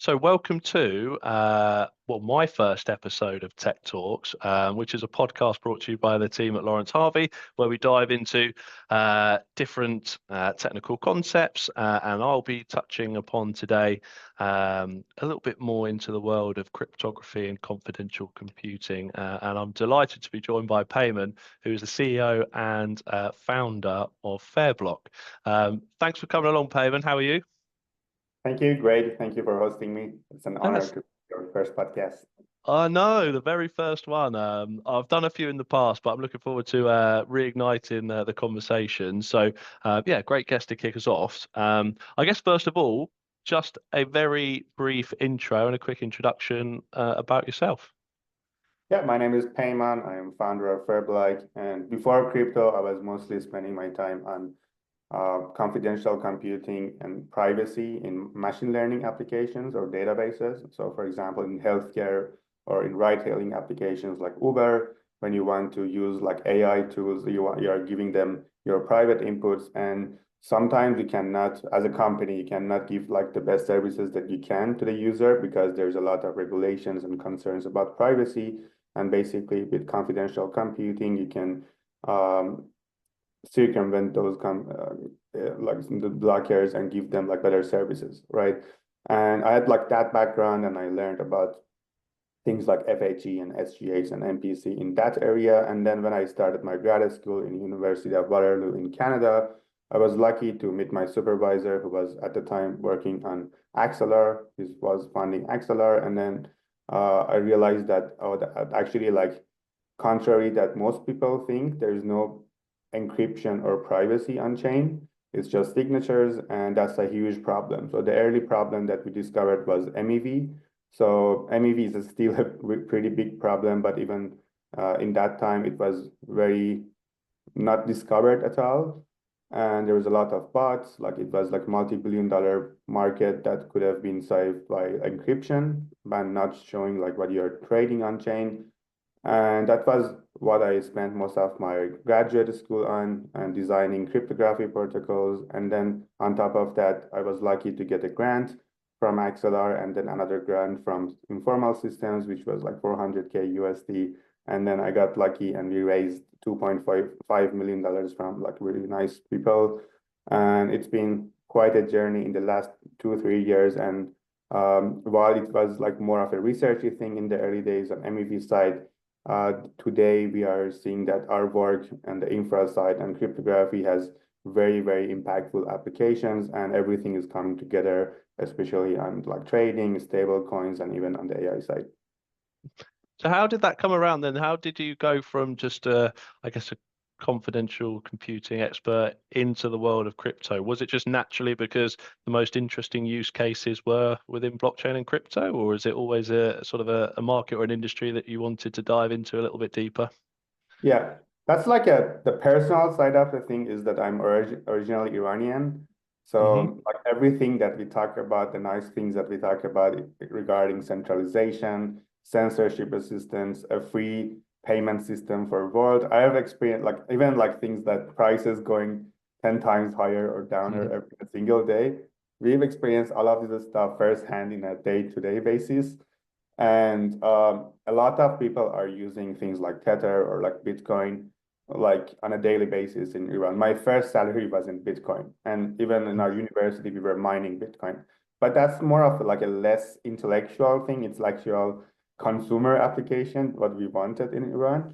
So welcome to my first episode of Tech Talks, which is a podcast brought to you by the team at Lawrence Harvey, where we dive into different technical concepts, and I'll be touching upon today a little bit more into the world of cryptography and confidential computing. And I'm delighted to be joined by Peyman, who is the CEO and founder of Fairblock. Thanks for coming along, Peyman. How are you? Thank you. Great. Thank you for hosting me. It's an honor Yes. to be your first podcast. I know, the very first one. I've done a few in the past, but I'm looking forward to reigniting the conversation. So, yeah, great guest to kick us off. I guess, first of all, just a very brief intro and a quick introduction about yourself. Yeah, my name is Peyman. I am founder of Fairblock. And before crypto, I was mostly spending my time on confidential computing and privacy in machine learning applications or databases. So, for example, in healthcare or in ride-hailing applications like Uber, when you want to use like AI tools, you are giving them your private inputs, and sometimes you cannot, as a company, you cannot give like the best services that you can to the user because there's a lot of regulations and concerns about privacy. And basically, with confidential computing, you can circumvent those like the blockers and give them like better services, right? And I had like that background, and I learned about things like FHE and SGH and MPC in that area. And then when I started my graduate school in University of Waterloo in Canada, I was lucky to meet my supervisor, who was at the time working on Axelar. He was funding Axelar, and then I realized that that actually, like, contrary that most people think, there is no encryption or privacy on chain. It's just signatures, and that's a huge problem. So the early problem that we discovered was MEV. So MEV is still a pretty big problem, but even in that time, it was very not discovered at all. And there was a lot of bots, like it was like multi-billion-dollar market that could have been saved by encryption, but not showing like what you're trading on chain. And that was what I spent most of my graduate school on, and designing cryptography protocols. And then on top of that, I was lucky to get a grant from Axelar, and then another grant from Informal Systems, which was like 400K USD. And then I got lucky, and we raised $2.5 million from like really nice people. And it's been quite a journey in the last 2 or 3 years. And while it was like more of a researchy thing in the early days on MEV side, today we are seeing that our work and the infra side and cryptography has very, very impactful applications, and everything is coming together, especially on like trading, stable coins, and even on the AI side. So how did that come around then? How did you go from just I guess, a confidential computing expert into the world of crypto? Was it just naturally because the most interesting use cases were within blockchain and crypto, or is it always a sort of a market or an industry that you wanted to dive into a little bit deeper? Yeah, that's like the personal side of the thing is that I'm originally Iranian. Hmm. So like everything that we talk about, the nice things that we talk about regarding centralization, censorship resistance, a free payment system for world. I have experienced like even like things that prices going 10 times higher or downer every single day. We've experienced all of this stuff firsthand in a day-to-day basis. And a lot of people are using things like Tether or like Bitcoin, like on a daily basis in Iran. My first salary was in Bitcoin, and even in our university, we were mining Bitcoin. But that's more of like a less intellectual thing. It's like your consumer application, what we wanted in Iran.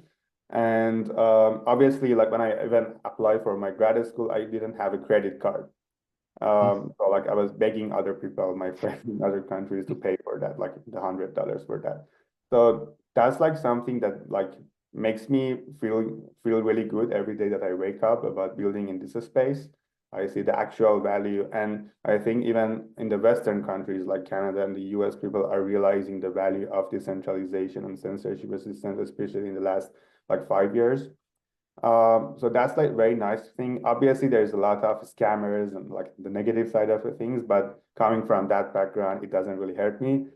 And obviously, like when I even applied for my graduate school, I didn't have a credit card. So like I was begging other people, my friends in other countries, to pay for that, like the $100 for that. So that's like something that like makes me feel really good every day that I wake up about building in this space. I see the actual value, and I think even in the Western countries like Canada and the US, people are realizing the value of decentralization and censorship resistance, especially in the last like 5 years. So that's like very nice thing. Obviously, there's a lot of scammers and like the negative side of the things, but coming from that background, it doesn't really hurt me.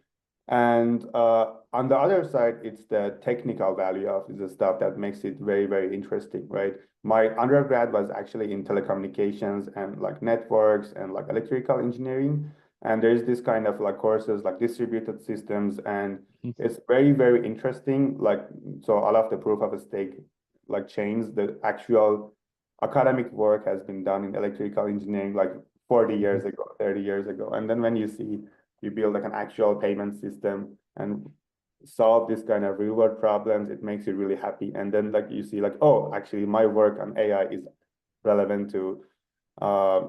And on the other side, it's the technical value of the stuff that makes it very, very interesting, right? My undergrad was actually in telecommunications and like networks and like electrical engineering. And there's this kind of like courses like distributed systems, and Mhm. it's very, very interesting. Like, so all of the proof of stake like chains, the actual academic work has been done in electrical engineering like 40 Mhm. years ago, 30 years ago. And then when you see you build like an actual payment system and solve this kind of real world problems, it makes you really happy. And then like you see like, oh, actually my work on AI is relevant to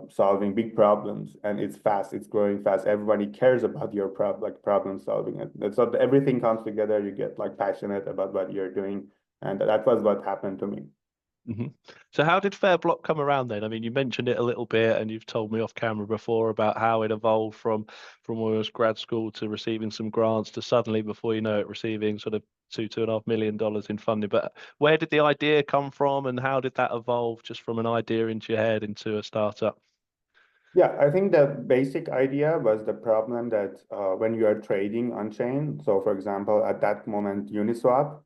solving big problems, and it's fast, it's growing fast. Everybody cares about your problem solving. And so everything comes together. You get like passionate about what you're doing, and that was what happened to me. Hmm. So how did Fairblock come around then? I mean, you mentioned it a little bit, and you've told me off camera before about how it evolved from when I was grad school to receiving some grants to suddenly, before you know it, receiving sort of $2.5 million in funding. But where did the idea come from, and how did that evolve just from an idea into your head into a startup? Yeah, I think the basic idea was the problem that when you are trading on chain, so for example, at that moment, Uniswap,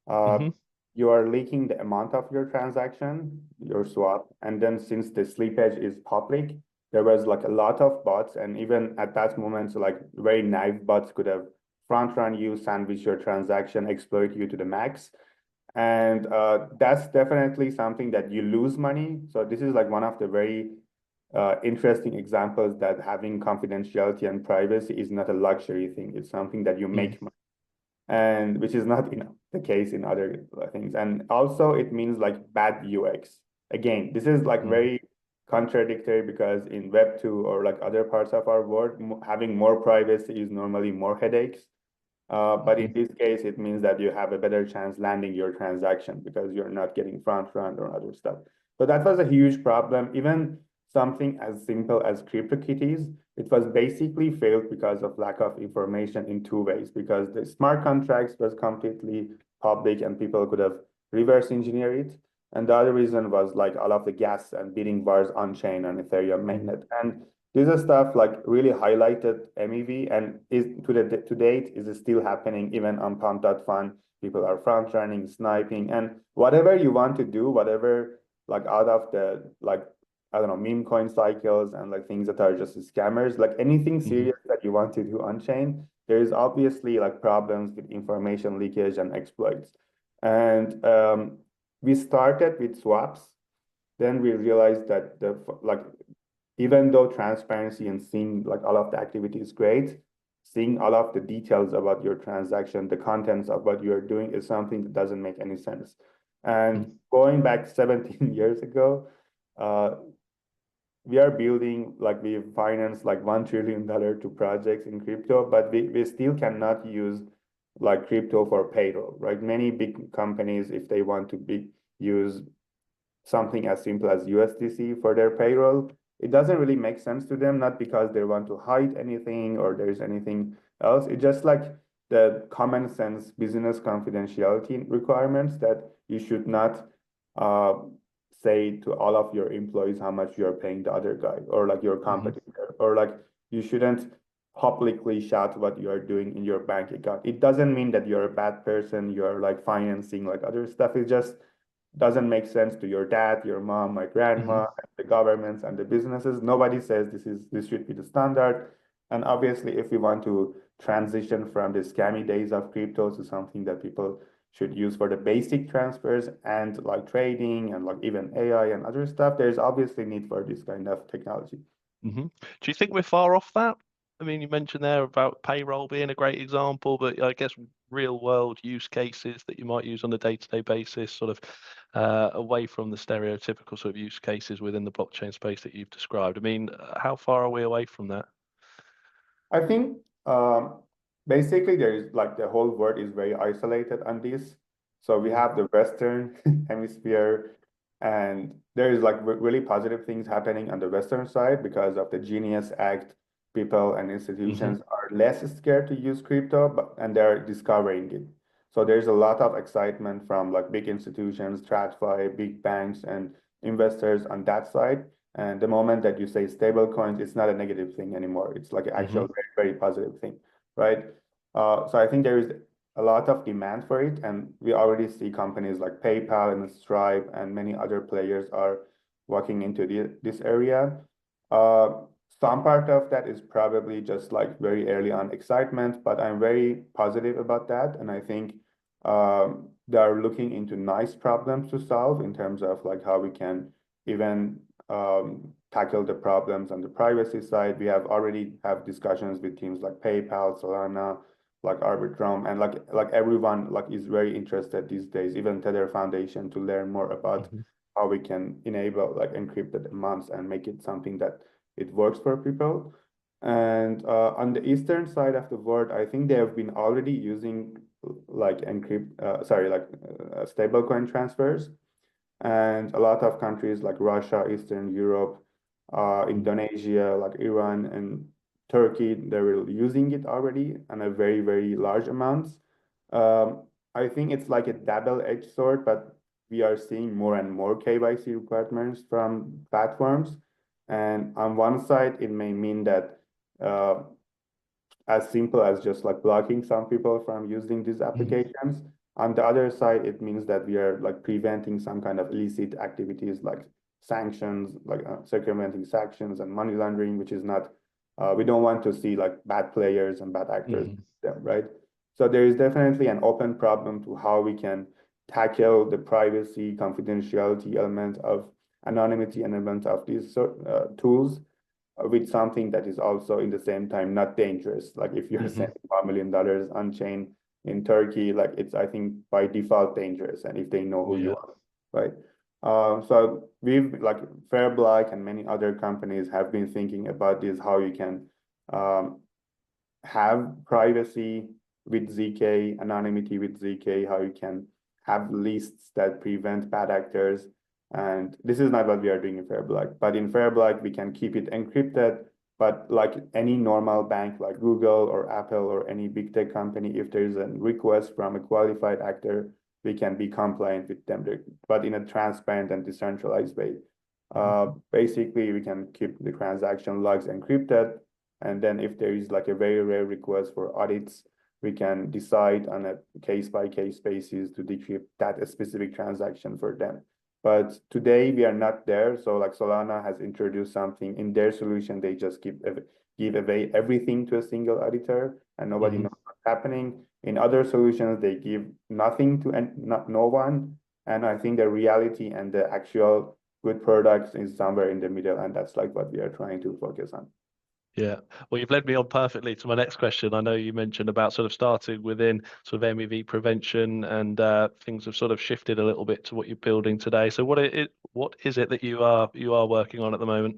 uh, Hmm. you are leaking the amount of your transaction, your swap. And then since the slippage is public, there was like a lot of bots. And even at that moment, like very naive bots could have front run you, sandwich your transaction, exploit you to the max. And that's definitely something that you lose money. So this is like one of the very interesting examples that having confidentiality and privacy is not a luxury thing. It's something that you Mm. make money, and which is not, the case in other things. And also it means like bad UX. Again, this is like Mm. very contradictory because in Web2 or like other parts of our world, having more privacy is normally more headaches. But in Mhm. this case, it means that you have a better chance landing your transaction because you're not getting front run or other stuff. So that was a huge problem. Even something as simple as CryptoKitties, it was basically failed because of lack of information in two ways, because the smart contracts was completely public and people could have reverse engineer it. And the other reason was like all of the gas and bidding wars on chain on Ethereum Mhm. mainnet. And this is stuff like really highlighted MEV, and is to date is still happening even on pump.fun. People are front running, sniping, and whatever you want to do, whatever like out of the like I don't know, meme coin cycles and like things that are just scammers, like anything Mhm. serious that you want to do on chain, there is obviously like problems with information leakage and exploits. And we started with swaps. Then we realized that the like even though transparency and seeing like all of the activity is great, seeing all of the details about your transaction, the contents of what you're doing is something that doesn't make any sense. And Mhm. going back 17 years ago, uh, we are building like we finance like $1 trillion to projects in crypto, but we still cannot use like crypto for payroll, right? Many big companies, if they want to use something as simple as USDC for their payroll, it doesn't really make sense to them, not because they want to hide anything or there's anything else. It's just like the common sense business confidentiality requirements that you should not uh, say to all of your employees how much you're paying the other guy or like your Mhm. competitor, or like you shouldn't publicly shout what you are doing in your bank account. It doesn't mean that you're a bad person, you're like financing like other stuff. It just doesn't make sense to your dad, your mom, my grandma, Mhm. the governments and the businesses. Nobody says this should be the standard. And obviously, if we want to transition from the scammy days of crypto to something that people should use for the basic transfers and like trading and like even AI and other stuff, there's obviously need for this kind of technology. Mhm. Do you think we're far off that? I mean, you mentioned there about payroll being a great example, but I guess real world use cases that you might use on a day-to-day basis, sort of away from the stereotypical sort of use cases within the blockchain space that you've described. I mean, how far are we away from that? I think basically there is like the whole world is very isolated on this. So we Mhm. have the Western hemisphere, and there is like really positive things happening on the Western side because of the Genius Act. People and Mhm. institutions are less scared to use crypto, but and they're discovering it. So there's a lot of excitement from like big institutions, TradFi, big banks, and investors on that side. And the moment that you say stable coins, it's not a negative thing anymore. It's like an actual Mhm. very, very positive thing, right? So I think there is a lot of demand for it. And we already see companies like PayPal and Stripe and many other players are walking into this area. Uh, some part of that is probably just like very early on excitement, but I'm very positive about that. And I think they're looking into nice problems to solve in terms of like how we can even tackle the problems on the privacy side. We have already have discussions with teams like PayPal, Solana, like Arbitrum, and like everyone like is very interested these days, even Tether Foundation, to learn more about how we can enable like encrypted amounts and make it something that it works for people. And on the eastern side of the world, I think they have been already using like stablecoin transfers. And a lot of countries like Russia, Eastern Europe, Indonesia, like Iran and Turkey, they were using it already in a very, very large amounts. I think it's like a double-edged sword, but we are seeing more and more KYC requirements from platforms. And on one side, it may mean that as simple as just like blocking some people from using these applications. On the other side, it means that we are like preventing some kind of illicit activities like sanctions, like circumventing sanctions and money laundering, which is not, we don't want to see like bad players and bad actors, right? So there is definitely an open problem to how we can tackle the privacy, confidentiality element of anonymity element of these tools with something that is also in the same time not dangerous. Like if you're sending $1 million on chain in Turkey, like it's, I think, by default dangerous, and if they know who you are, right? So we've like Fairblock and many other companies have been thinking about this, how you can have privacy with ZK, anonymity with ZK, how you can have lists that prevent bad actors. And this is not what we are doing in Fairblock, but in Fairblock, we can keep it encrypted. But like any normal bank like Google or Apple or any big tech company, if there's a request from a qualified actor, we can be compliant with them, but in a transparent and decentralized way. Basically, we can keep the transaction logs encrypted. And then if there is like a very rare request for audits, we can decide on a case-by-case basis to decrypt that specific transaction for them. But today we are not there. So like Solana has introduced something in their solution. They just give away everything to a single auditor and nobody knows what's happening. In other solutions, they give nothing to no one. And I think the reality and the actual good products is somewhere in the middle. And that's like what we are trying to focus on. Yeah, well, you've led me on perfectly to my next question. I know you mentioned about sort of starting within sort of MEV prevention, and things have sort of shifted a little bit to what you're building today. So what is it that you are working on at the moment?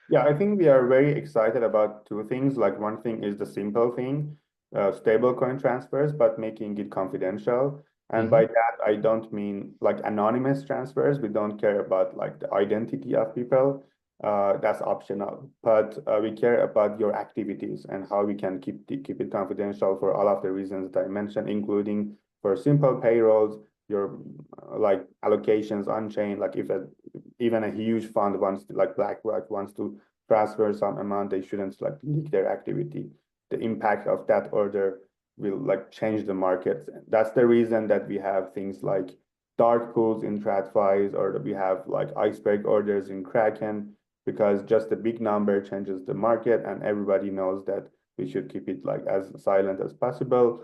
Yeah, I think we are very excited about two things. Like one thing is the simple thing, stablecoin transfers, but making it confidential. And by that, I don't mean like anonymous transfers. We don't care about like the identity of people. That's optional. But we care about your activities and how we can keep it confidential for all of the reasons that I mentioned, including for simple payrolls, your like allocations on chain. Like if even a huge fund wants to, like BlackRock wants to transfer some amount, they shouldn't like leak their activity. The impact of that order will like change the markets. That's the reason that we have things like dark pools in TradFis, or that we have like iceberg orders in Kraken, because just a big number changes the market, and everybody knows that we should keep it like as silent as possible.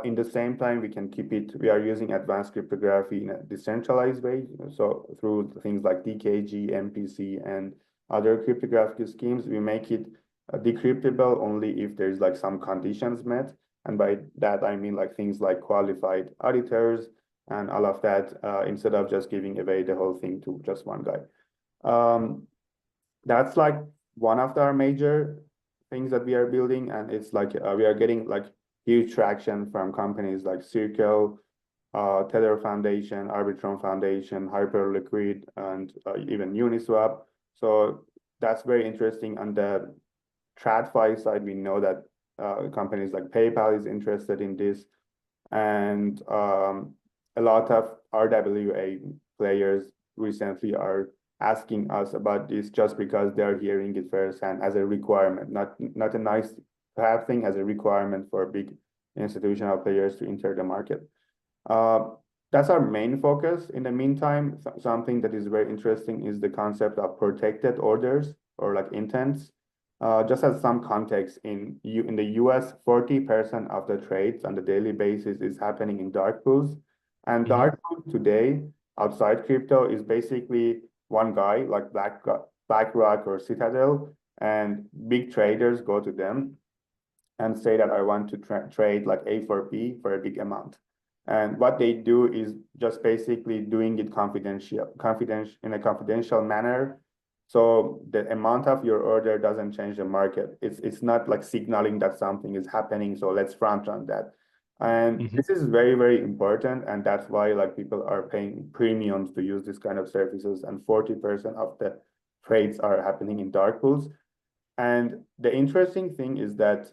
In the same time, we are using advanced cryptography in a decentralized way. So through things like DKG, MPC, and other cryptographic schemes, we make it decryptable only if there's like some conditions met. And by that, I mean like things like qualified auditors and all of that, instead of just giving away the whole thing to just one guy. That's like one of our major things that we are building. And it's like we are getting like huge traction from companies like Circle, Tether Foundation, Arbitrum Foundation, Hyperliquid, and even Uniswap. So that's very interesting. On the TradFi side, we know that companies like PayPal is interested in this, and a lot of RWA players recently are asking us about this just because they're hearing it firsthand as a requirement, not a nice to have thing, as a requirement for big institutional players to enter the market. That's our main focus. In the meantime, something that is very interesting is the concept of protected orders. or like intents. Just as some context, in the US, 40% of the trades on the daily basis is happening in dark pools. And dark pool today, outside crypto, is basically one guy like BlackRock or Citadel, and big traders go to them and say that I want to trade like A for B for a big amount. And what they do is just basically doing it in a confidential manner. So the amount of your order doesn't change the market. It's not like signaling that something is happening, so let's front run that. And this is very, very important. And that's why like people are paying premiums to use this kind of services. And 40% of the trades are happening in dark pools. And the interesting thing is that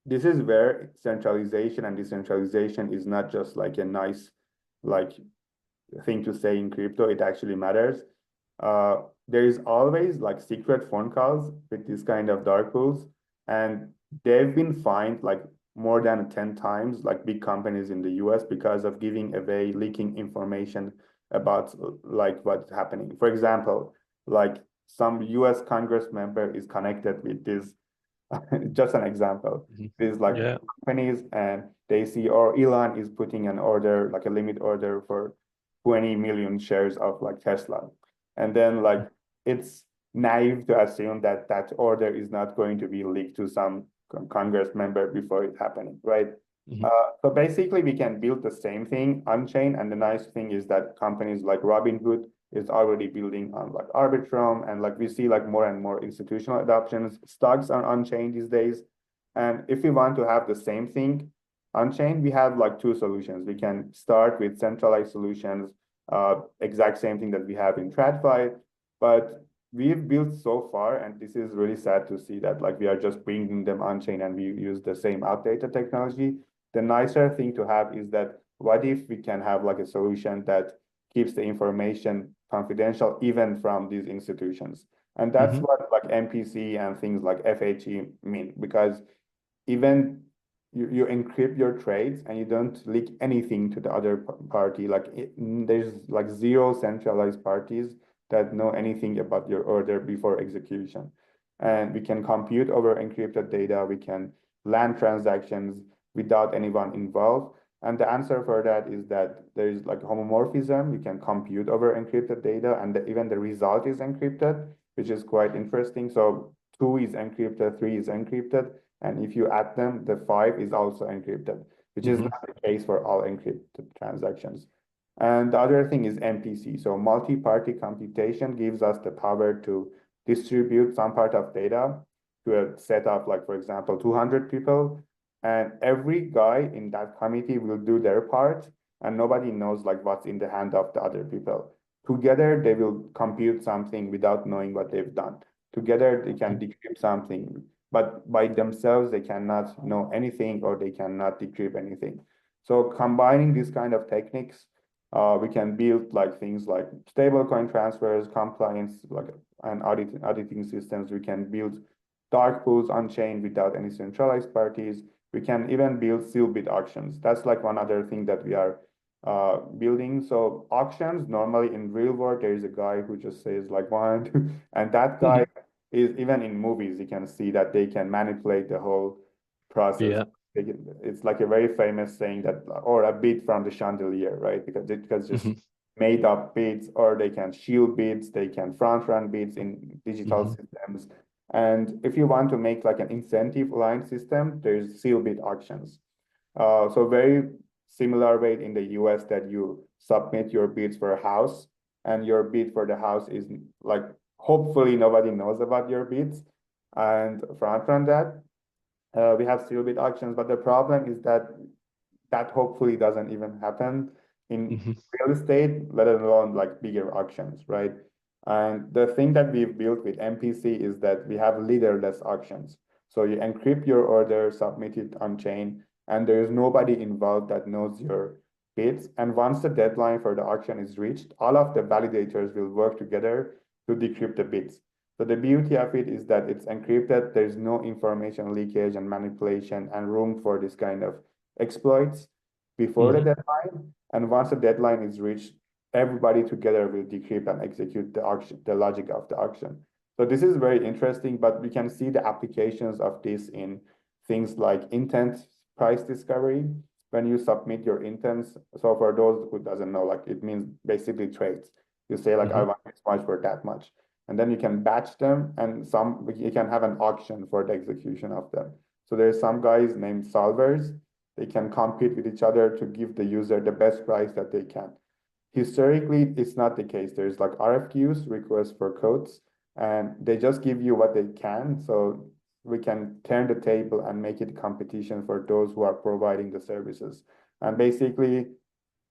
this is where centralization and decentralization is not just like a nice like thing to say in crypto. It actually matters. There is always like secret phone calls with this kind of dark pools, and they've been fined like more than 10 times, like big companies in the US, because of giving away, leaking information about like what's happening. For example, like some US Congress member is connected with this. Just an example. There's like companies, and they see, or Elon is putting an order, like a limit order for 20 million shares of like Tesla. And then like it's naive to assume that that order is not going to be leaked to some Congress member before it happening, right? So basically we can build the same thing on chain. And the nice thing is that companies like Robinhood is already building on like Arbitrum, and like we see like more and more institutional adoptions. Stocks are on chain these days. And if we want to have the same thing on chain, we have like two solutions. We can start with centralized solutions, exact same thing that we have in TradFi, but we've built so far, and this is really sad to see that like we are just bringing them on chain and we use the same outdated technology. The nicer thing to have is that what if we can have like a solution that keeps the information confidential even from these institutions? And that's what like MPC and things like FHE mean, because even you encrypt your trades and you don't leak anything to the other party. Like there's like zero centralized parties that know anything about your order before execution. And we can compute over encrypted data. We can land transactions without anyone involved. And the answer for that is that there is like homomorphism. You can compute over encrypted data, and even the result is encrypted, which is quite interesting. So 2 is encrypted, 3 is encrypted. And if you add them, the 5 is also encrypted, which is not the case for all encrypted transactions. And the other thing is MPC. So multi-party computation gives us the power to distribute some part of data to a set of, like, for example, 200 people. And every guy in that committee will do their part, and nobody knows like what's in the hand of the other people. Together, they will compute something without knowing what they've done. Together, they can decrypt something, but by themselves, they cannot know anything, or they cannot decrypt anything. So combining these kind of techniques, we can build like things like stablecoin transfers, compliance, like and auditing systems. We can build dark pools on chain without any centralized parties. We can even build sealed auctions. That's like one other thing that we are building. So auctions, normally in real world, there is a guy who just says like 1, 2, and that guy is, even in movies, you can see that they can manipulate the whole process. It's like a very famous saying that, or a bid from the chandelier, right? Because just made up bids, or they can shield bids, they can front run bids in digital systems. And if you want to make like an incentive line system, there's sealed bid auctions. So very similar way in the US, that you submit your bids for a house, and your bid for the house is like, hopefully nobody knows about your bids, and front run that. We have sealed bid auctions, but the problem is that hopefully doesn't even happen in real estate, let alone like bigger auctions, right? And the thing that we've built with MPC is that we have leaderless auctions. So you encrypt your order, submit it on chain, and there is nobody involved that knows your bids. And once the deadline for the auction is reached, all of the validators will work together to decrypt the bids. So the beauty of it is that it's encrypted. There's no information leakage and manipulation and room for this kind of exploits before the deadline. And once the deadline is reached, everybody together will decrypt and execute the auction, the logic of the auction. So this is very interesting, but we can see the applications of this in things like intent price discovery. When you submit your intents, so for those who doesn't know, like it means basically trades. You say like, I want this much for that much. And then you can batch them, and you can have an auction for the execution of them. So there's some guys named solvers. They can compete with each other to give the user the best price that they can. Historically, it's not the case. There's like RFQs, requests for quotes, and they just give you what they can. So we can turn the table and make it competition for those who are providing the services. And basically,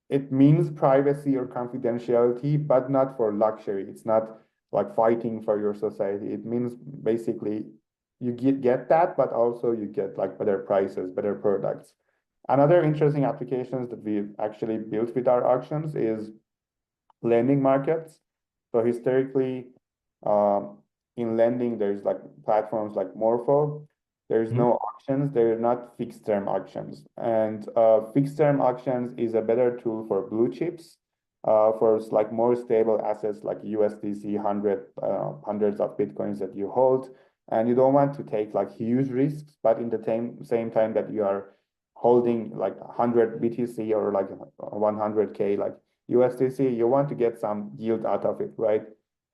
it means privacy or confidentiality, but not for luxury. It's not like fighting for your society. It means basically you get that, but also you get like better prices, better products. Another interesting applications that we've actually built with our auctions is lending markets. So historically, in lending, there's like platforms like Morpho. There's no auctions. They're not fixed term auctions. And fixed term auctions is a better tool for blue chips, for like more stable assets like USDC, hundreds of Bitcoins that you hold. And you don't want to take like huge risks, but in the same time that you are holding like 100 BTC or like 100K like USDC, you want to get some yield out of it, right?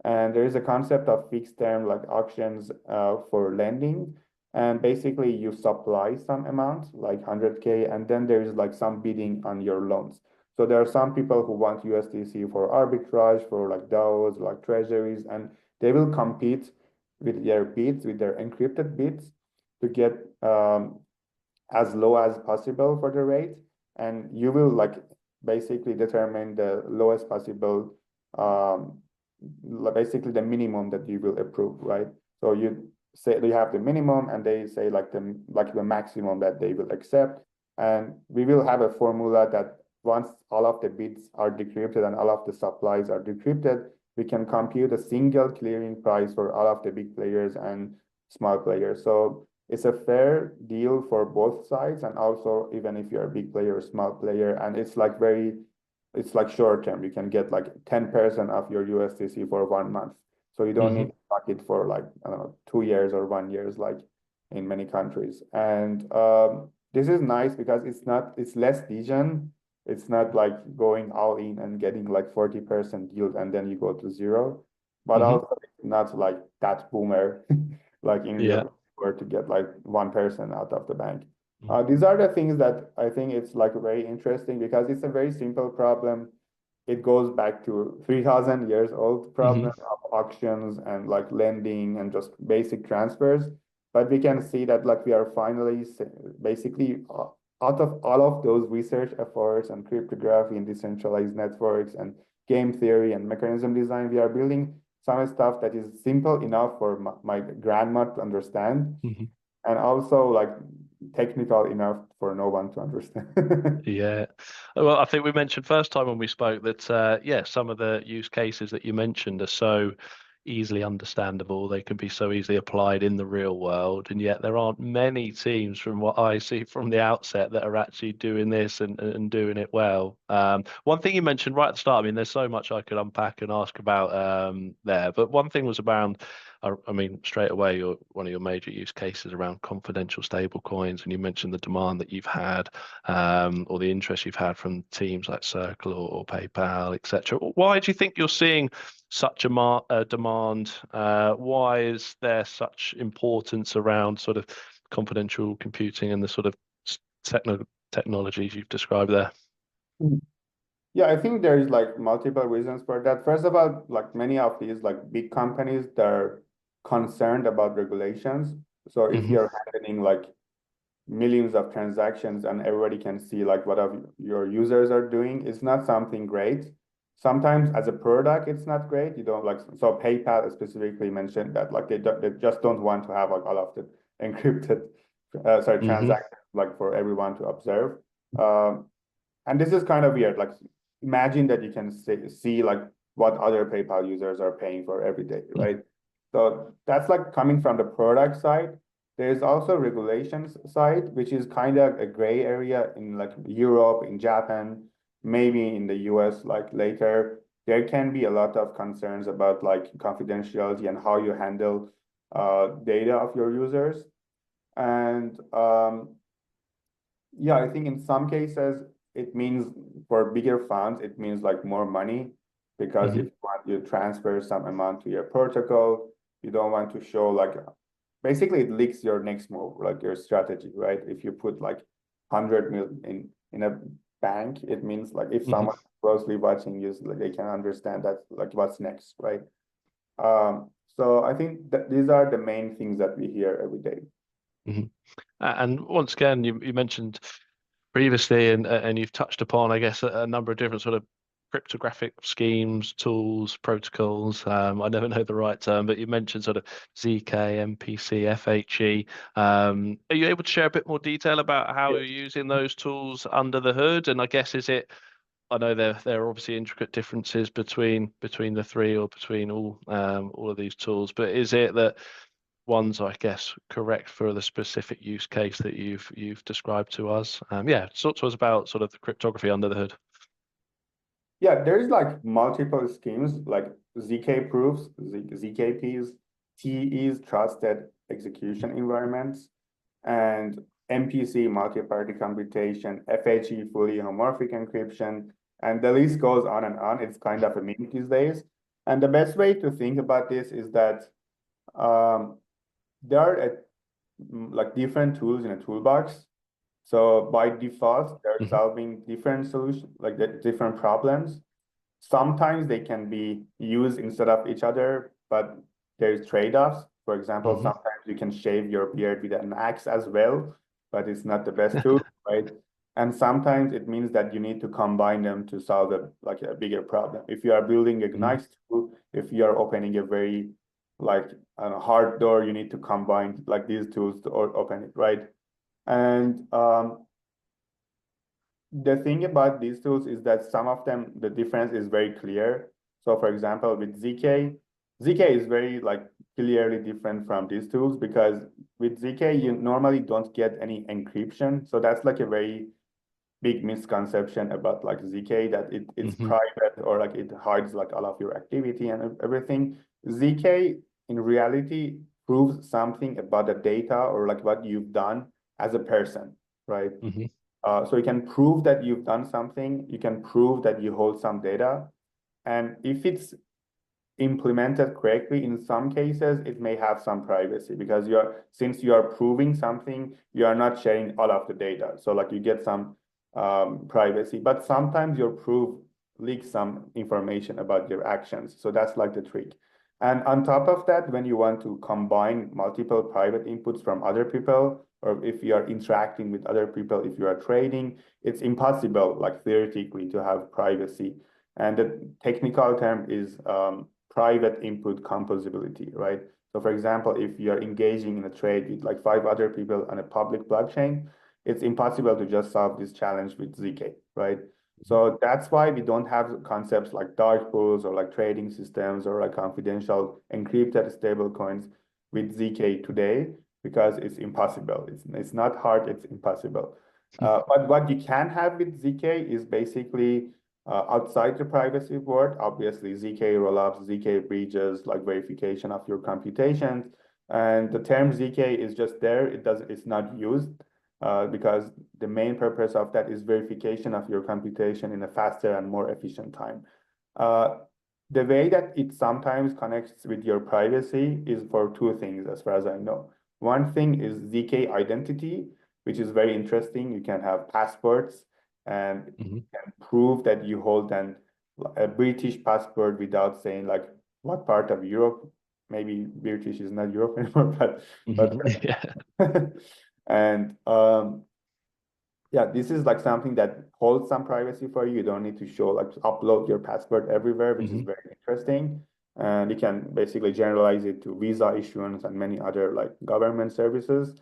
And there is a concept of fixed term like auctions for lending. And basically you supply some amount like 100K, and then there is like some bidding on your loans. So there are some people who want USDC for arbitrage, for like DAOs, like treasuries, and they will compete with their bids, with their encrypted bids to get as low as possible for the rate. And you will like basically determine the lowest possible, basically the minimum that you will approve, right? So you say you have the minimum, and they say like the maximum that they will accept. And we will have a formula that once all of the bids are decrypted and all of the supplies are decrypted, we can compute a single clearing price for all of the big players and small players. So it's a fair deal for both sides, and also even if you're a big player or small player, and it's like short term. You can get like 10% of your USDC for 1 month. So you don't need to lock it for like, I don't know, 2 years or 1 year, like in many countries. And this is nice because it's less degen. It's not like going all in and getting like 40% yield and then you go to zero, but also it's not like that boomer like in real were to get like 1% out of the bank. These are the things that I think it's like very interesting because it's a very simple problem. It goes back to 3,000 years old problem of auctions and like lending and just basic transfers. But we can see that like we are finally basically out of all of those research efforts and cryptography and decentralized networks and game theory and mechanism design, we are building some stuff that is simple enough for my grandma to understand, and also like technical enough for no one to understand. Yeah. Well, I think we mentioned first time when we spoke that, yeah, some of the use cases that you mentioned are so easily understandable. They can be so easily applied in the real world. And yet there aren't many teams from what I see from the outset that are actually doing this and doing it well. One thing you mentioned right at the start, I mean, there's so much I could unpack and ask about there, but one thing was around, I mean, straight away, one of your major use cases around confidential stable coins, and you mentioned the demand that you've had, or the interest you've had from teams like Circle or PayPal, etc. Why do you think you're seeing such a demand? Why is there such importance around sort of confidential computing and the sort of technologies you've described there? Yeah, I think there's like multiple reasons for that. First of all, like many of these like big companies, they're concerned about regulations. So if you're handling like millions of transactions and everybody can see like what your users are doing, it's not something great. Sometimes as a product, it's not great. You don't like, so PayPal specifically mentioned that like they just don't want to have like all of the encrypted transactions like for everyone to observe. And this is kind of weird. Like imagine that you can see like what other PayPal users are paying for every day, right? So that's like coming from the product side. There's also regulations side, which is kind of a gray area in like Europe, in Japan, maybe in the US like later. there can be a lot of concerns about like confidentiality and how you handle data of your users. And yeah, I think in some cases it means for bigger funds, it means like more money, because if you want to transfer some amount to your protocol, you don't want to show like basically it leaks your next move, like your strategy, right? If you put like 100 million in a bank, it means like if someone closely watching you, like they can understand that like what's next, right? So I think that these are the main things that we hear every day. And once again, you mentioned previously, and you've touched upon, I guess, a number of different sort of cryptographic schemes, tools, protocols. I never know the right term, but you mentioned sort of ZK, MPC, FHE. Are you able to share a bit more detail about how you're using those tools under the hood? And I guess I know there are obviously intricate differences between the three, or between all of these tools, but is it that one's, I guess, correct for the specific use case that you've described to us? Yeah, talk to us about sort of the cryptography under the hood. Yeah, there's like multiple schemes like ZK proofs, ZKPs, TEs, trusted execution environments, and MPC, multi-party computation, FHE, fully homomorphic encryption, and the list goes on and on. It's kind of a meme these days. And the best way to think about this is that there are like different tools in a toolbox. So by default, they're solving different solutions, like the different problems. Sometimes they can be used instead of each other, but there's trade-offs. For example, sometimes you can shave your beard with an axe as well, but it's not the best tool, right? And sometimes it means that you need to combine them to solve like a bigger problem. If you are building a nice tool, if you are opening a very like a hard door, you need to combine like these tools to open it, right? And the thing about these tools is that some of them, the difference is very clear. So for example, with ZK is very like clearly different from these tools, because with ZK, you normally don't get any encryption. So that's like a very big misconception about like ZK, that it's private, or like it hides like all of your activity and everything. ZK in reality proves something about the data, or like what you've done as a person, right? So you can prove that you've done something, you can prove that you hold some data. And if it's implemented correctly, in some cases, it may have some privacy, because since you are proving something, you are not sharing all of the data. So like you get some privacy, but sometimes your proof leaks some information about your actions. So that's like the trick. And on top of that, when you want to combine multiple private inputs from other people, or if you are interacting with other people, if you are trading, it's impossible, like theoretically, to have privacy. And the technical term is private input composability, right? So for example, if you're engaging in a trade with like 5 other people on a public blockchain, it's impossible to just solve this challenge with ZK, right? So that's why we don't have concepts like dark pools, or like trading systems, or like confidential encrypted stablecoins with ZK today, because it's impossible. It's not hard, it's impossible. But what you can have with ZK is basically outside the privacy world, obviously ZK rollups, ZK bridges, like verification of your computations. And the term ZK is just there. It's not used because the main purpose of that is verification of your computation in a faster and more efficient time. The way that it sometimes connects with your privacy is for 2 things, as far as I know. One thing is ZK identity, which is very interesting. You can have passports, and you can prove that you hold a British passport without saying like what part of Europe. Maybe British is not Europe anymore, but Yeah. and yeah, this is like something that holds some privacy for you. You don't need to show like upload your passport everywhere, which is very interesting. And you can basically generalize it to visa issuance and many other like government services.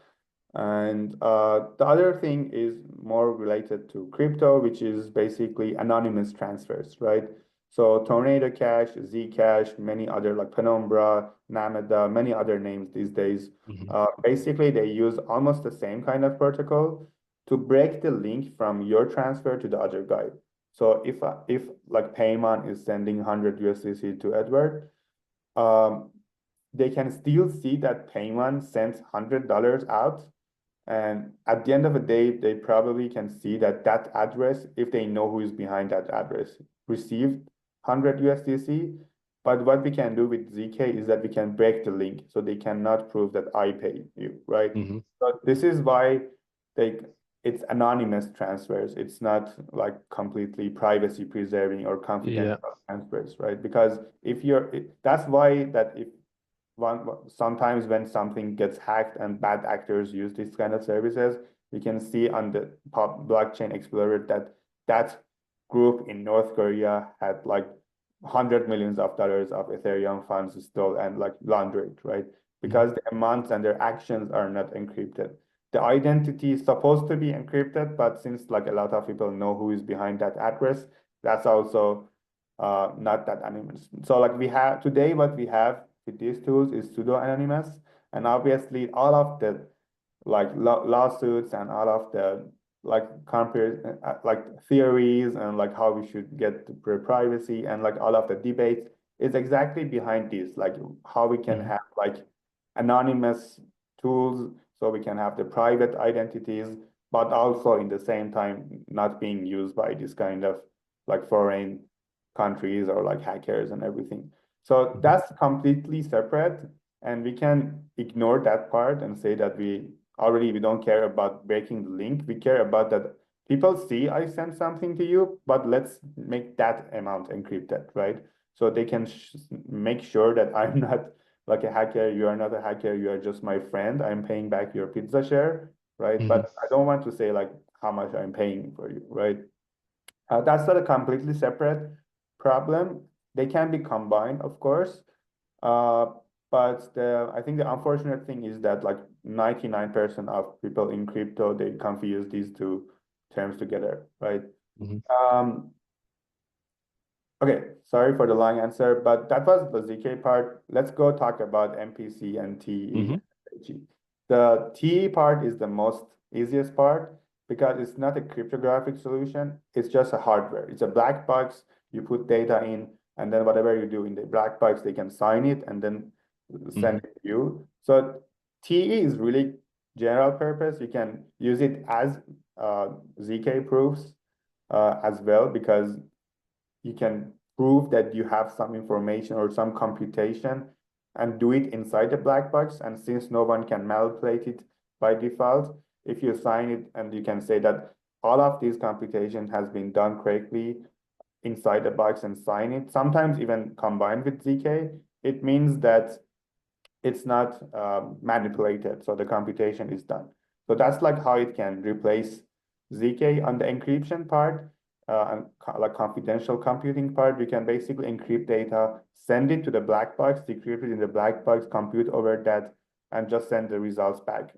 And the other thing is more related to crypto, which is basically anonymous transfers, right? So Tornado Cash, Zcash, many other like Penumbra, Namada, many other names these days. Basically, they use almost the same kind of protocol to break the link from your transfer to the other guy. So if like Peyman is sending 100 USDC to Edward, they can still see that Peyman sent $100 out. And at the end of the day, they probably can see that that address, if they know who is behind that address, received 100 USDC. But what we can do with ZK is that we can break the link, so they cannot prove that I paid you, right? Mm-hmm. So this is why it's anonymous transfers. It's not like completely privacy preserving or confidential transfers, right? Because that's why that if sometimes when something gets hacked and bad actors use these kind of services, you can see on the blockchain explorer that group in North Korea had like $100 million of Ethereum funds stolen and like laundered, right? Because the amounts and their actions are not encrypted. The identity is supposed to be encrypted, but since like a lot of people know who is behind that address, that's also not that anonymous. So like today, what we have with these tools is pseudo-anonymous, and obviously all of the like lawsuits and all of the like theories and like how we should get to privacy and like all of the debates is exactly behind this, like how we can have like anonymous tools so we can have the private identities, but also in the same time not being used by this kind of like foreign countries or like hackers and everything. So that's completely separate, and we can ignore that part and say that we don't care about breaking the link. We care about that people see I sent something to you, but let's make that amount encrypted, right? So they can make sure that I'm not like a hacker, you are not a hacker, you are just my friend. I'm paying back your pizza share, right? But I don't want to say like how much I'm paying for you, right? That's not a completely separate problem. They can be combined, of course. But I think the unfortunate thing is that like 99% of people in crypto, they confuse these two terms together, right? Okay, sorry for the long answer, but that was the ZK part. Let's go talk about MPC and TE. The TE part is the most easiest part because it's not a cryptographic solution. It's just a hardware. It's a black box. You put data in, and then whatever you do in the black box, they can sign it and then send it to you. So TE is really general purpose. You can use it as ZK proofs as well, because you can prove that you have some information or some computation and do it inside the black box. And since no one can manipulate it by default, if you sign it and you can say that all of these computation has been done correctly inside the box and sign it, sometimes even combined with ZK, it means that it's not manipulated. So the computation is done. So that's like how it can replace ZK. On the encryption part, and like confidential computing part, we can basically encrypt data, send it to the black box, decrypt it in the black box, compute over that, and just send the results back.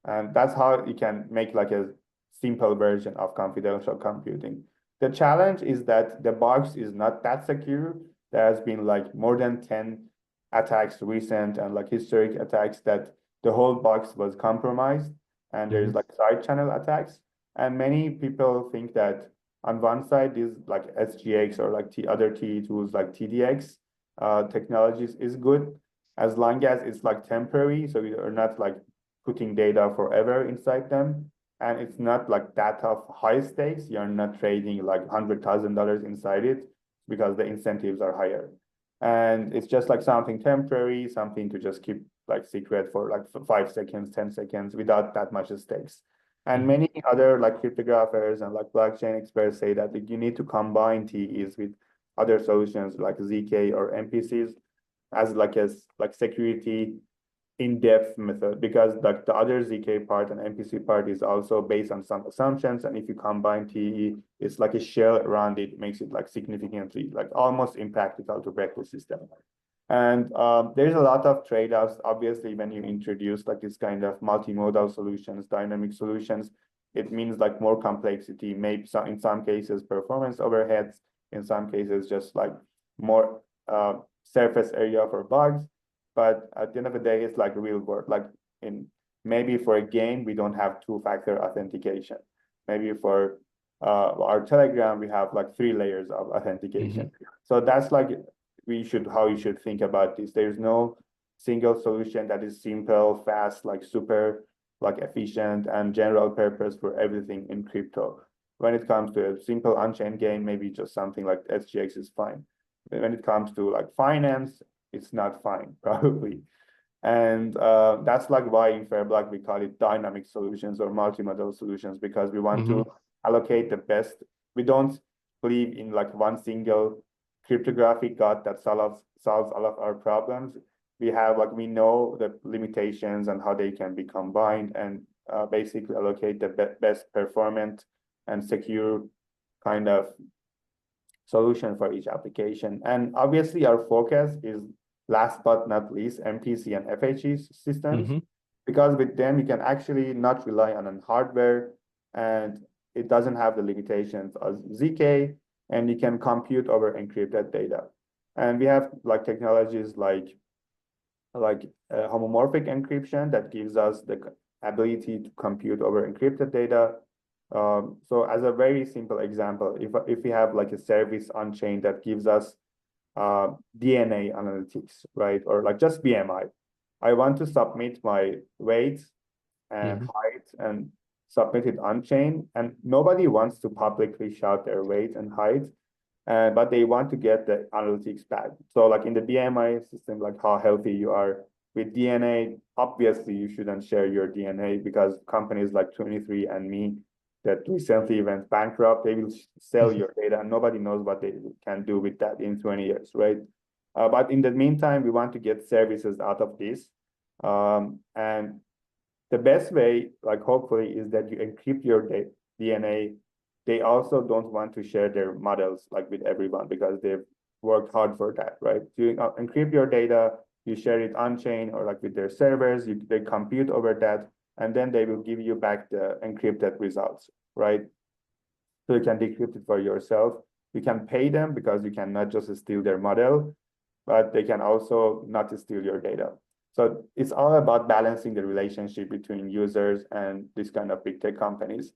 And that's how you can make like a simple version of confidential computing. The challenge is that the box is not that secure. There has been like more than 10 attacks, recent and like historic attacks, that the whole box was compromised, and there's like side channel attacks. And many people think that on one side, these like SGX or like other TE tools like TDX technologies is good, as long as it's like temporary. So you're not like putting data forever inside them. And it's not like that of high stakes. You're not trading like $100,000 inside it because the incentives are higher. And it's just like something temporary, something to just keep like secret for like 5 seconds, 10 seconds without that much stakes. And many other like cryptographers and like blockchain experts say that you need to combine TEs with other solutions like ZK or MPCs as like security in-depth method, because like the other ZK part and MPC part is also based on some assumptions. And if you combine TE, it's like a shell around it, makes it like significantly like almost impractical to break the system. And there's a lot of trade-offs. Obviously, when you introduce like this kind of multimodal solutions, dynamic solutions, it means like more complexity, maybe in some cases performance overheads, in some cases just like more surface area for bugs. But at the end of the day, it's like real world. Like maybe for a game, we don't have two-factor authentication. Maybe for our Telegram, we have like 3 layers of authentication. So that's like how you should think about this. There's no single solution that is simple, fast, like super like efficient and general purpose for everything in crypto. When it comes to a simple on-chain game, maybe just something like SGX is fine. When it comes to like finance, it's not fine, probably. And that's like why in Fairblock we call it dynamic solutions or multimodal solutions, because we want to allocate the best. We don't believe in like one single cryptographic god that solves all of our problems. We know the limitations and how they can be combined, and basically allocate the best performant and secure kind of solution for each application. And obviously our focus is, last but not least, MPC and FHE systems, because with them you can actually not rely on hardware, and it doesn't have the limitations of ZK, and you can compute over encrypted data. And we have like technologies like homomorphic encryption that gives us the ability to compute over encrypted data. So as a very simple example, if we have like a service on chain that gives us DNA analytics, right? Or like just BMI. I want to submit my weight and height and submit it on chain. And nobody wants to publicly shout their weight and height, but they want to get the analytics back. So like in the BMI system, like how healthy you are. With DNA, obviously you shouldn't share your DNA, because companies like 23andMe that recently went bankrupt, they will sell your data, and nobody knows what they can do with that in 20 years, right? But in the meantime, we want to get services out of this. And the best way, like hopefully, is that you encrypt your DNA. They also don't want to share their models like with everyone, because they've worked hard for that, right? You encrypt your data, you share it on chain or like with their servers, they compute over that, and then they will give you back the encrypted results, right? So you can decrypt it for yourself. You can pay them, because you cannot just steal their model, but they can also not steal your data. So it's all about balancing the relationship between users and this kind of big tech companies.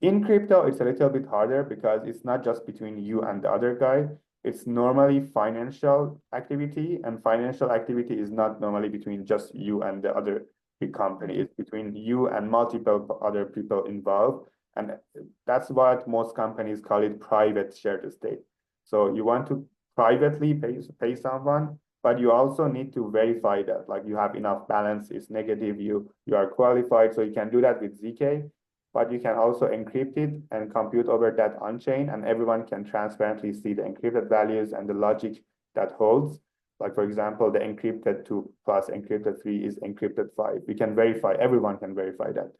In crypto, it's a little bit harder, because it's not just between you and the other guy. It's normally financial activity, and financial activity is not normally between just you and the other big company. It's between you and multiple other people involved. And that's what most companies call it private shared state. So you want to privately pay someone, but you also need to verify that like you have enough balance, it's negative, you are qualified. So you can do that with ZK, but you can also encrypt it and compute over that on-chain, and everyone can transparently see the encrypted values and the logic that holds. Like for example, the encrypted 2 plus encrypted 3 is encrypted 5. We can verify, everyone can verify that.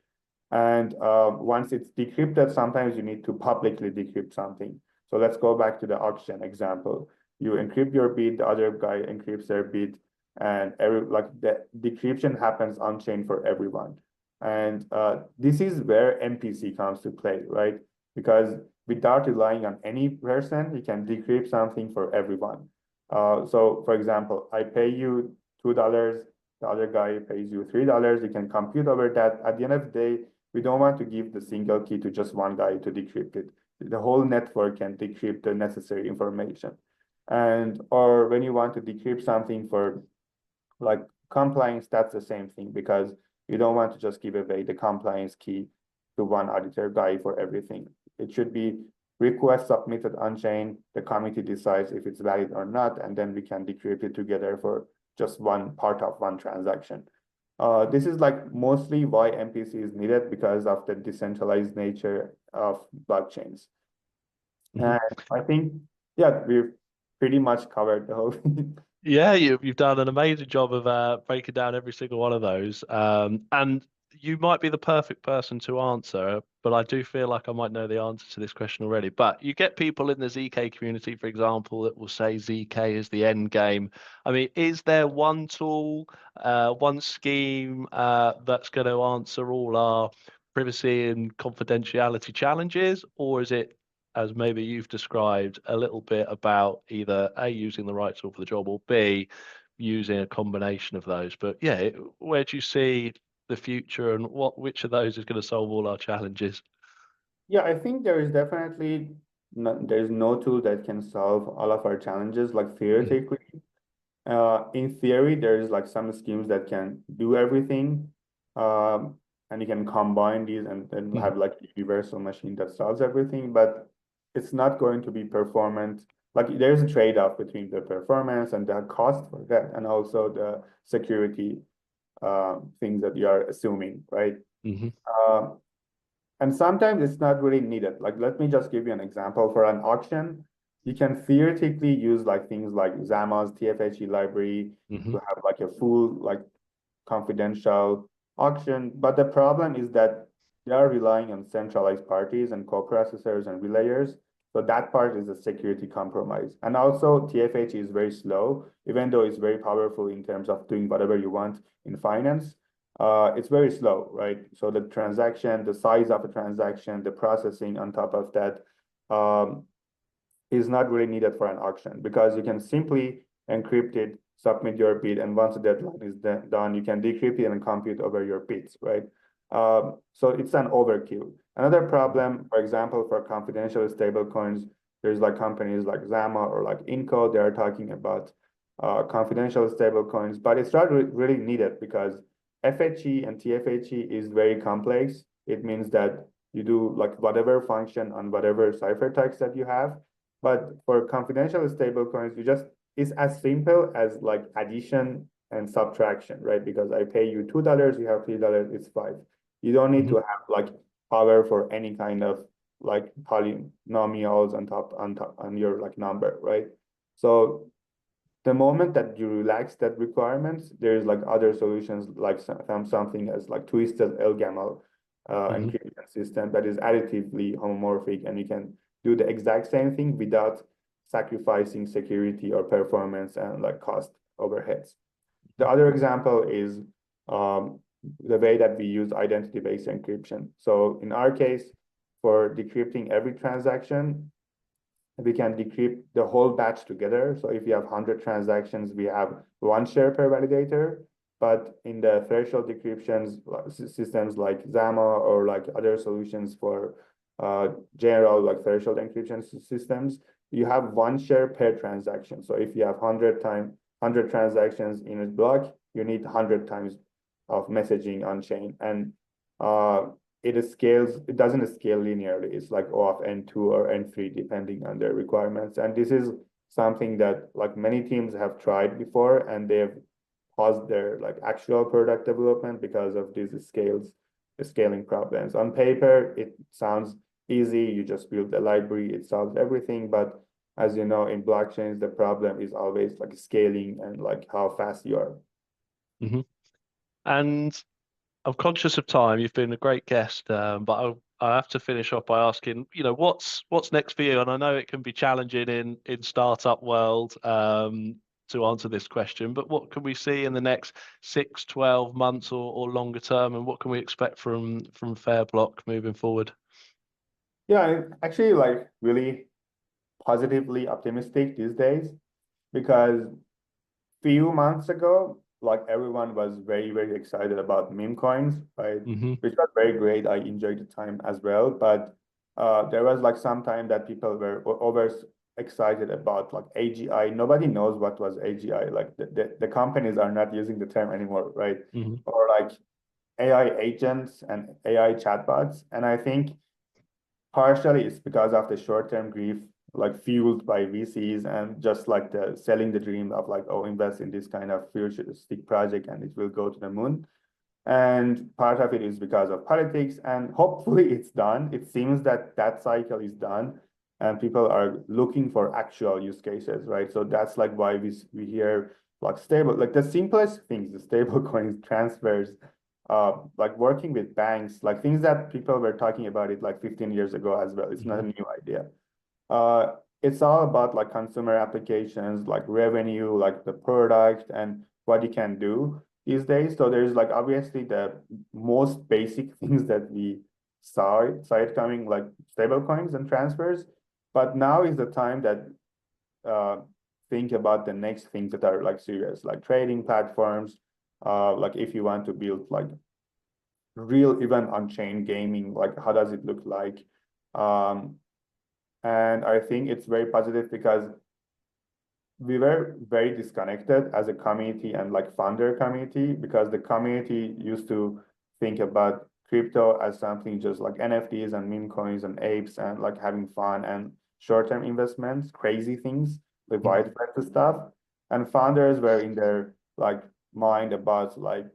And once it's decrypted, sometimes you need to publicly decrypt something. So let's go back to the auction example. You encrypt your bid, the other guy encrypts their bid, and the decryption happens on-chain for everyone. And this is where MPC comes to play, right? Because without relying on any person, you can decrypt something for everyone. So for example, I pay you $2, the other guy pays you $3, you can compute over that. At the end of the day, we don't want to give the single key to just one guy to decrypt it. The whole network can decrypt the necessary information. And or when you want to decrypt something for like compliance, that's the same thing, because you don't want to just give away the compliance key to one auditor guy for everything. It should be request submitted on-chain, the committee decides if it's valid or not, and then we can decrypt it together for just one part of one transaction. This is like mostly why MPC is needed, because of the decentralized nature of blockchains. And I think, yeah, we've pretty much covered the whole thing. Yeah, you've done an amazing job of breaking down every single one of those. And you might be the perfect person to answer, but I do feel like I might know the answer to this question already. But you get people in the ZK community, for example, that will say ZK is the end game. I mean, is there one tool, one scheme that's going to answer all our privacy and confidentiality challenges, or is it, as maybe you've described, a little bit about either A, using the right tool for the job, or B, using a combination of those? But yeah, where do you see the future, and which of those is going to solve all our challenges? Yeah, I think there is definitely there's no tool that can solve all of our challenges, like Mm, theoretically. In theory, there's like some schemes that can do everything. And you can combine these and then mm, have like a universal machine that solves everything, but it's not going to be performant. Like there's a trade-off between the performance and the cost for that, and also the security things that you are assuming, right? mm-hmm, Um, and sometimes it's not really needed. Like, let me just give you an example. For an auction, you can theoretically use like things like Xama's TFHE library mm-hmm, to have like a full like confidential auction. But the problem is that they are relying on centralized parties and co-processors and relayers. So that part is a security compromise. And also TFH is very slow, even though it's very powerful in terms of doing whatever you want in finance. It's very slow, right? So the transaction, the size of a transaction, the processing on top of that um, is not really needed for an auction because you can simply encrypt it, submit your bid, and once the deadline is done, you can decrypt it and compute over your bids, right? So it's an overkill. Another problem, for example, for confidential stablecoins, there's like companies like Zama or like Inco, they are talking about confidential stablecoins, but it's not really needed because FHE and TFHE is very complex. It means that you do like whatever function on whatever ciphertext that you have, but for confidential stablecoins, you just it's as simple as like addition and subtraction, right? Because I pay you $2, you have $3, it's five. You don't need mm-hmm, to have like power for any kind of like polynomials on your like number, right? So the moment that you relax that requirements, there's like other solutions like something as like twisted LGAML mm-hmm, encryption system that is additively homomorphic, and you can do the exact same thing without sacrificing security or performance and like cost overheads. The other example is um, the way that we use identity-based encryption. So in our case, for decrypting every transaction, we can decrypt the whole batch together. So if you have 100 transactions, we have one share per validator. But in the threshold decryptions systems like Zama or like other solutions for general like threshold encryption systems, you have one share per transaction. So if you have 100 transactions in a block, you need 100 times of messaging on chain. And uh, it doesn't scale linearly. It's like O of N2 or N3, depending on their requirements. And this is something that like many teams have tried before, and they've paused their like actual product development because of these scaling problems. On paper, it sounds easy. You just build a library, it solves everything. But as you know, in blockchains, the problem is always like scaling and like how fast you are. mm-hmm. And I'm conscious of time. You've been a great guest, but I have to finish off by asking, what's next for you? And I know it can be challenging in startup world to answer this question, but what can we see in the next 6, 12 months or longer term, and what can we expect from Fairblock moving forward? Yeah, I'm actually like really positively optimistic these days because few months ago, like everyone was very, very excited about meme coins, right? Hmm. Which was very great. I enjoyed the time as well. But there was like some time that people were over excited about like AGI. Nobody knows what was AGI. Like the companies are not using the term anymore, right? Hmm. Or like AI agents and AI chatbots. And I think partially it's because of the short-term grief, like fueled by VCs and just like the selling the dream of like, oh, invest in this kind of futuristic project and it will go to the moon. And part of it is because of politics, and hopefully it's done. It seems that that cycle is done, and people are looking for actual use cases, right? So that's like why we hear like stable, like the simplest things, the stable coins transfers, like working with banks, like things that people were talking about it like 15 years ago as well. It's not a Hmm. new idea. It's all about like consumer applications, like revenue, like the product and what you can do these days. So there's like obviously the most basic things that we saw it coming, like stable coins and transfers. But now is the time that uh, think about the next things that are like serious, like trading platforms. Like if you want to build like real even on-chain gaming, like how does it look like? And I think it's very positive because we were very disconnected as a community and like founder community, because the community used to think about crypto as something just like NFTs and meme coins and apes and like having fun and short-term investments, crazy things, the wide variety stuff. And founders were in their like mind about like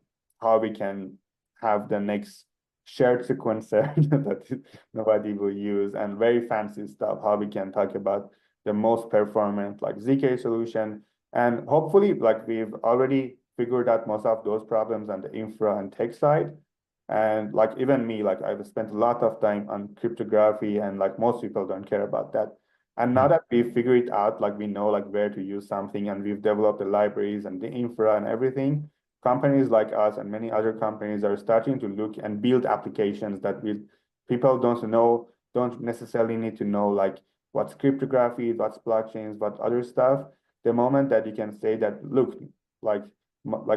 how we can have the next shared sequencer that nobody will use, and very fancy stuff, how we can talk about the most performant like ZK solution. And hopefully like we've already figured out most of those problems on the infra and tech side. And like even me, like I've spent a lot of time on cryptography, and like most people don't care about that. And now that we figure it out, like we know like where to use something, and we've developed the libraries and the infra and everything, companies like us and many other companies are starting to look and build applications that people don't necessarily need to know like what's cryptography, what's blockchains, what other stuff. The moment that you can say that, look, like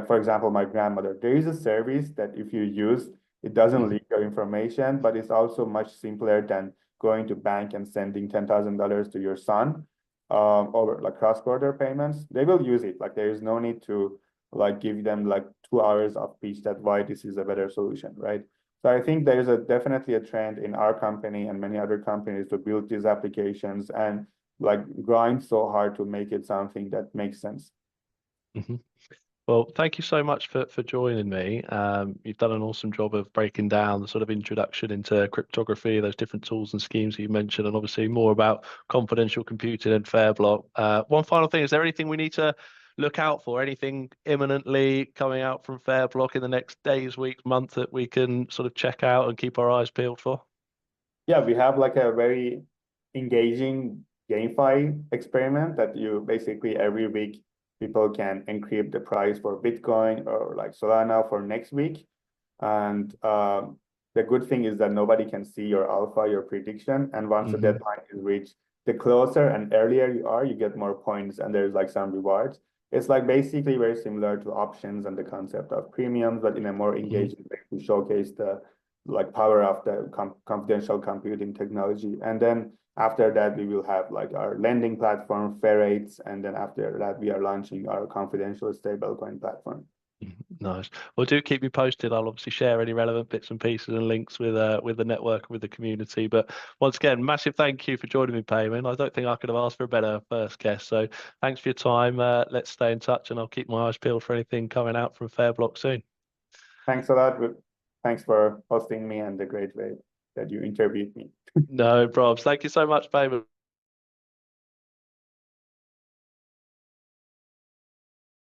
for example, my grandmother, there is a service that if you use, it doesn't leak your information, but it's also much simpler than going to bank and sending $10,000 to your son over like cross-border payments. They will use it. Like there is no need to like give them like 2 hours of pitch that why this is a better solution, right? So I think there is definitely a trend in our company and many other companies to build these applications and like grind so hard to make it something that makes sense. Well, thank you so much for joining me. You've done an awesome job of breaking down the sort of introduction into cryptography, those different tools and schemes you mentioned, and obviously more about confidential computing and Fairblock. One final thing, is there anything we need to look out for? Anything imminently coming out from Fairblock in the next days, weeks, month that we can sort of check out and keep our eyes peeled for? Yeah, we have like a very engaging GameFi experiment that you basically every week people can encrypt the price for Bitcoin or like Solana for next week. And the good thing is that nobody can see your alpha, your prediction. And once the deadline is reached, the closer and earlier you are, you get more points, and there's like some rewards. It's like basically very similar to options and the concept of premiums, but in a more engaging way to showcase the like power of the confidential computing technology. And then after that, we will have like our lending platform, Fairates, and then after that, we are launching our confidential stablecoin platform. Nice. Well, do keep me posted. I'll obviously share any relevant bits and pieces and links with the network and with the community. But once again, massive thank you for joining me, Peyman. I don't think I could have asked for a better first guest. So thanks for your time. Let's stay in touch, and I'll keep my eyes peeled for anything coming out from Fairblock soon. Thanks a lot. Thanks for hosting me and the great way that you interviewed me. No problems. Thank you so much, Peyman.